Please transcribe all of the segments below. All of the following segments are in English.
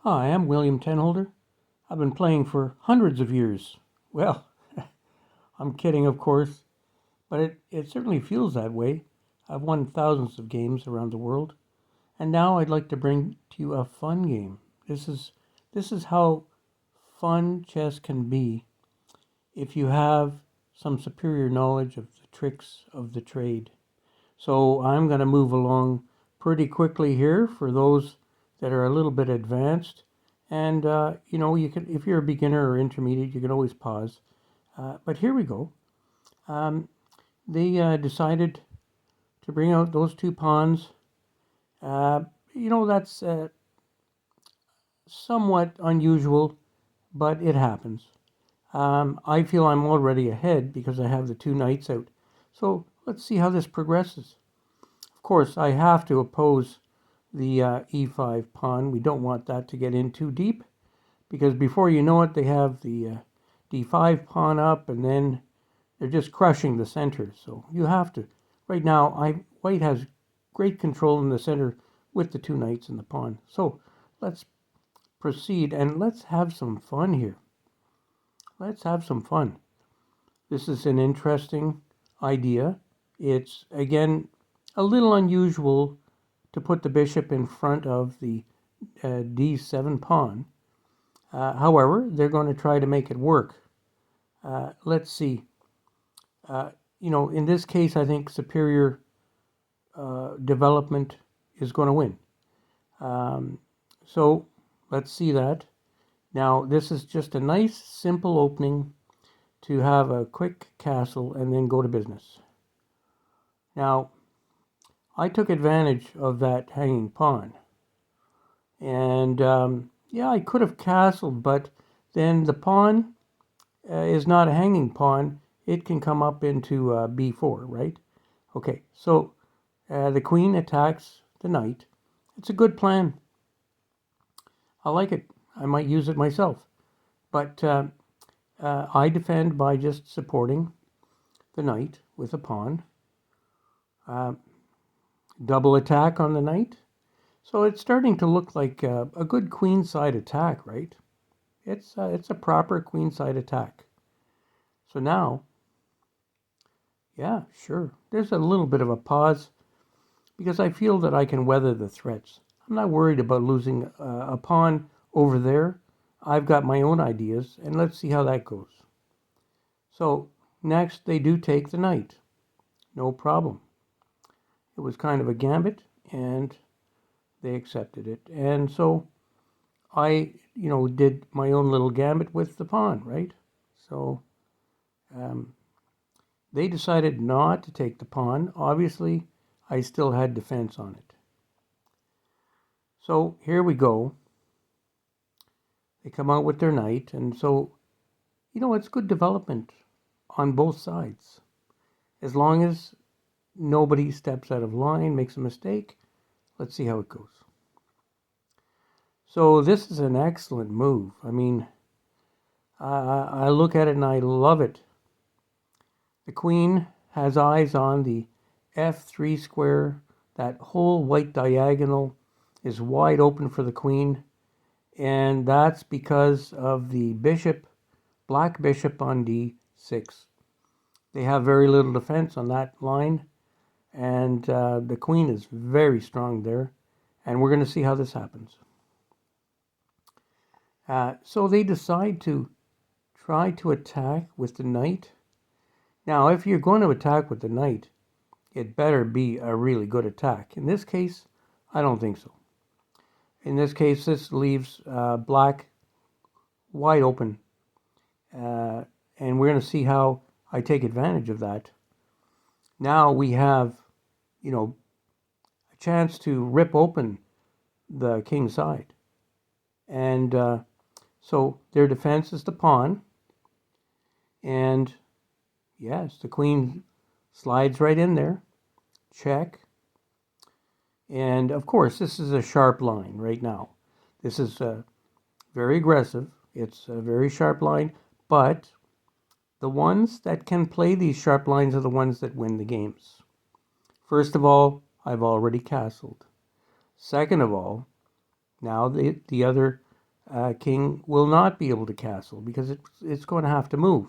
Hi, I'm William Tenholder. I've been playing for hundreds of years. Well, I'm kidding, of course, but it certainly feels that way. I've won thousands of games around the world, and now I'd like to bring to you a fun game. This is how fun chess can be if you have some superior knowledge of the tricks of the trade. So I'm going to move along pretty quickly here for those that are a little bit advanced. And you can, if you're a beginner or intermediate, you can always pause. But here we go. Um, they decided to bring out those two pawns. Uh, that's somewhat unusual, but it happens. I feel I'm already ahead because I have the two knights out. So let's see how this progresses. Of course, I have to oppose the e5 pawn. We don't want that to get in too deep because before you know it, they have the d5 pawn up and then they're just crushing the center. So you have to. Right now, white has great control in the center with the two knights and the pawn. So let's proceed and let's have some fun here. Let's have some fun. This is an interesting idea. It's, again, a little unusual to put the bishop in front of the d7 pawn. However, they're going to try to make it work. Let's see. In this case, I think superior development is going to win. So let's see that. Now, this is just a nice, simple opening to have a quick castle and then go to business. Now, I took advantage of that hanging pawn. And I could have castled, but then the pawn is not a hanging pawn. It can come up into b4, right? Okay, so the queen attacks the knight. It's a good plan. I like it. I might use it myself. But I defend by just supporting the knight with a pawn. Double attack on the knight. So it's starting to look like a good queenside attack, right? It's a proper queenside attack. So now, yeah, sure. There's a little bit of a pause because I feel that I can weather the threats. I'm not worried about losing a pawn over there. I've got my own ideas, and let's see how that goes. So next, they do take the knight. No problem. It was kind of a gambit, and they accepted it. And so I, did my own little gambit with the pawn, right? So they decided not to take the pawn. Obviously, I still had defense on it. So here we go. They come out with their knight, and so, it's good development on both sides. As long as nobody steps out of line, makes a mistake, let's see how it goes. So this is an excellent move. I mean, I look at it and I love it. The queen has eyes on the f3 square. That whole white diagonal is wide open for the queen. And that's because of the bishop, black bishop on d6. They have very little defense on that line. And the queen is very strong there. And we're going to see how this happens. So they decide to try to attack with the knight. Now, if you're going to attack with the knight, it better be a really good attack. In this case, I don't think so. In this case, this leaves black wide open. And we're going to see how I take advantage of that. Now we have, a chance to rip open the king's side. And so their defense is the pawn. And yes, the queen slides right in there. Check. And of course, this is a sharp line right now. This is very aggressive. It's a very sharp line, but the ones that can play these sharp lines are the ones that win the games. First of all, I've already castled. Second of all, now the other king will not be able to castle because it's going to have to move.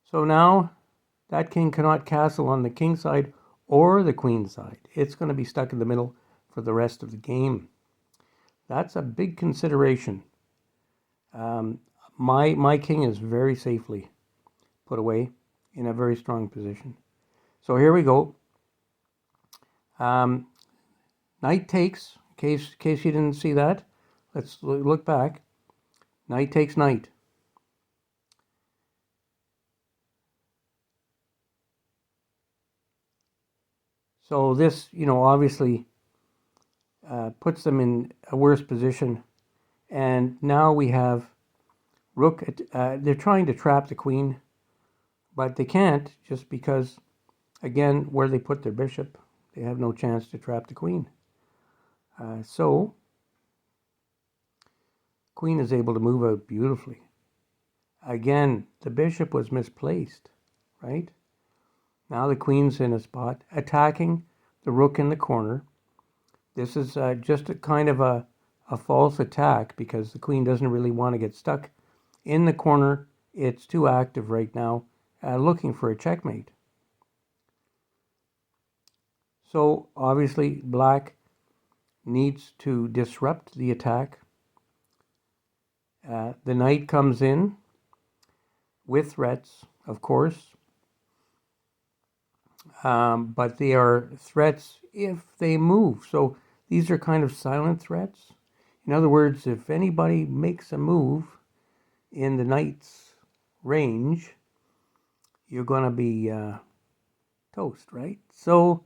So now that king cannot castle on the king side or the queen side. It's going to be stuck in the middle for the rest of the game. That's a big consideration. My king is very safely put away in a very strong position. So here we go. Knight takes, in case you didn't see that. Let's look back. Knight takes knight. So this, obviously puts them in a worse position. And now we have rook. They're trying to trap the queen, but they can't just because, again, where they put their bishop, they have no chance to trap the queen. So queen is able to move out beautifully. Again, the bishop was misplaced, right? Now the queen's in a spot, attacking the rook in the corner. This is just a kind of a false attack because the queen doesn't really want to get stuck in the corner. It's too active right now, looking for a checkmate. So obviously black needs to disrupt the attack. The knight comes in with threats, of course, but they are threats if they move. So these are kind of silent threats. In other words, if anybody makes a move in the knight's range, you're going to be toast, right? So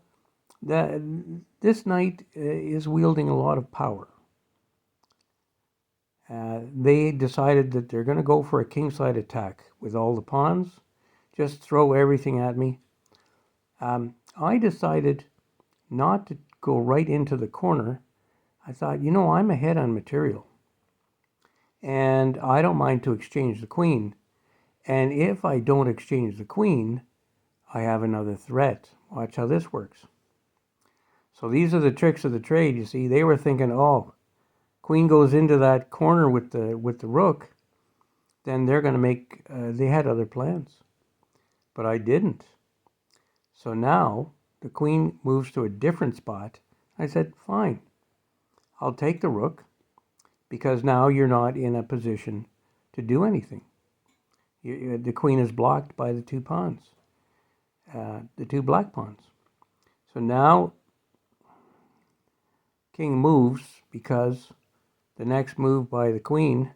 this knight is wielding a lot of power. They decided that they're going to go for a kingside attack with all the pawns. Just throw everything at me. I decided not to go right into the corner. I thought, I'm ahead on material. And I don't mind to exchange the queen. And if I don't exchange the queen, I have another threat. Watch how this works. So these are the tricks of the trade. You see, they were thinking, oh, queen goes into that corner with the rook, then they're going to make, they had other plans. But I didn't. So now the queen moves to a different spot. I said, fine, I'll take the rook because now you're not in a position to do anything. The queen is blocked by the two pawns, the two black pawns. So now king moves because the next move by the queen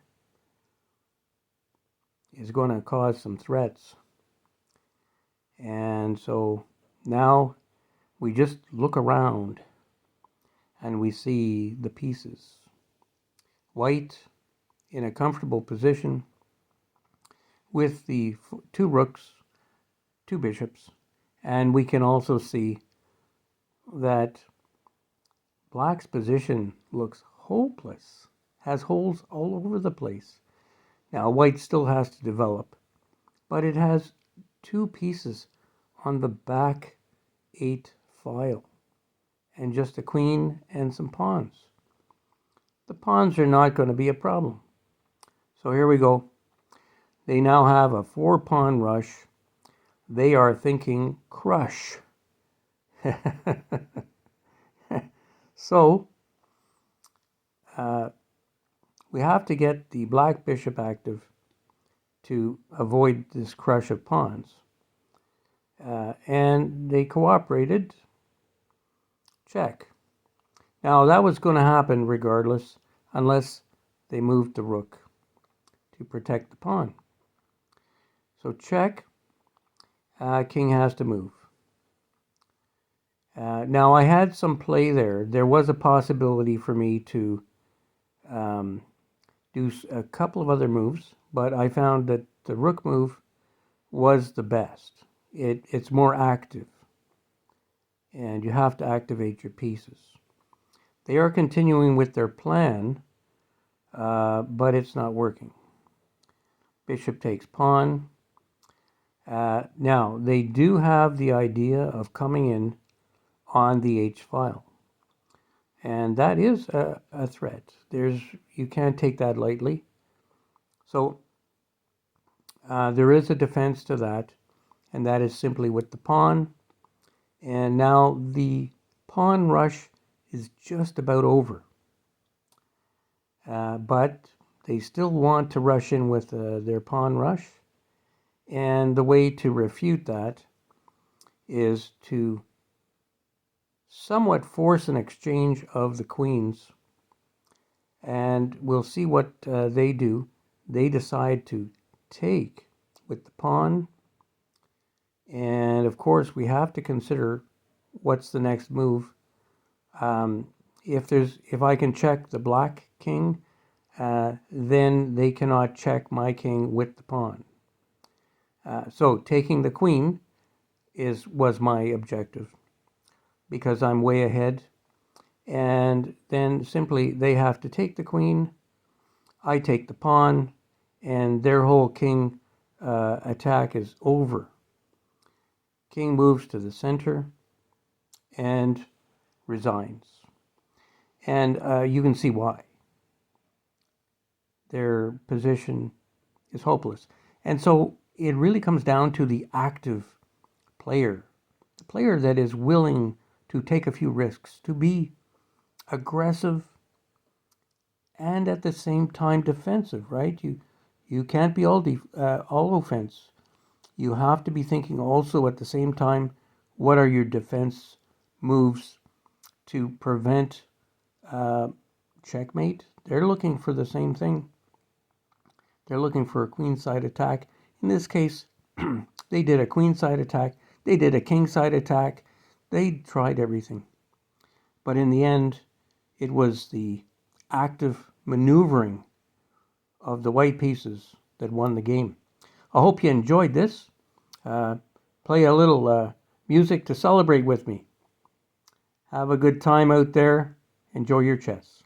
is going to cause some threats. And so now we just look around and we see the pieces. White in a comfortable position with the two rooks, two bishops, and we can also see that black's position looks hopeless, has holes all over the place. Now white still has to develop, but it has two pieces on the back 8 file and just a queen and some pawns. The pawns are not going to be a problem. So here we go. They now have a 4-pawn rush. They are thinking crush. So we have to get the black bishop active to avoid this crush of pawns. And they cooperated. Check. Now that was going to happen regardless, unless they moved the rook to protect the pawn. So check. King has to move. Now I had some play there. There was a possibility for me to do a couple of other moves, but I found that the rook move was the best. It's more active, and you have to activate your pieces. They are continuing with their plan, but it's not working. Bishop takes pawn. Now, they do have the idea of coming in on the H file. And that is a threat. You can't take that lightly. So there is a defense to that, and that is simply with the pawn. And now the pawn rush is just about over. But they still want to rush in with their pawn rush. And the way to refute that is to somewhat force an exchange of the queens. And we'll see what they do. They decide to take with the pawn. And of course, we have to consider what's the next move. If I can check the black king, then they cannot check my king with the pawn. So taking the queen was my objective because I'm way ahead. And then simply they have to take the queen, I take the pawn, and their whole king attack is over. King moves to the center and resigns. And you can see why. Their position is hopeless. And so it really comes down to the active player, the player that is willing to take a few risks, to be aggressive and at the same time defensive, right? You can't be all offense. You have to be thinking also at the same time, what are your defense moves to prevent checkmate? They're looking for the same thing. They're looking for a queenside attack. In this case, they did a queenside attack. They did a kingside attack. They tried everything. But in the end, it was the active maneuvering of the white pieces that won the game. I hope you enjoyed this. Play a little music to celebrate with me. Have a good time out there. Enjoy your chess.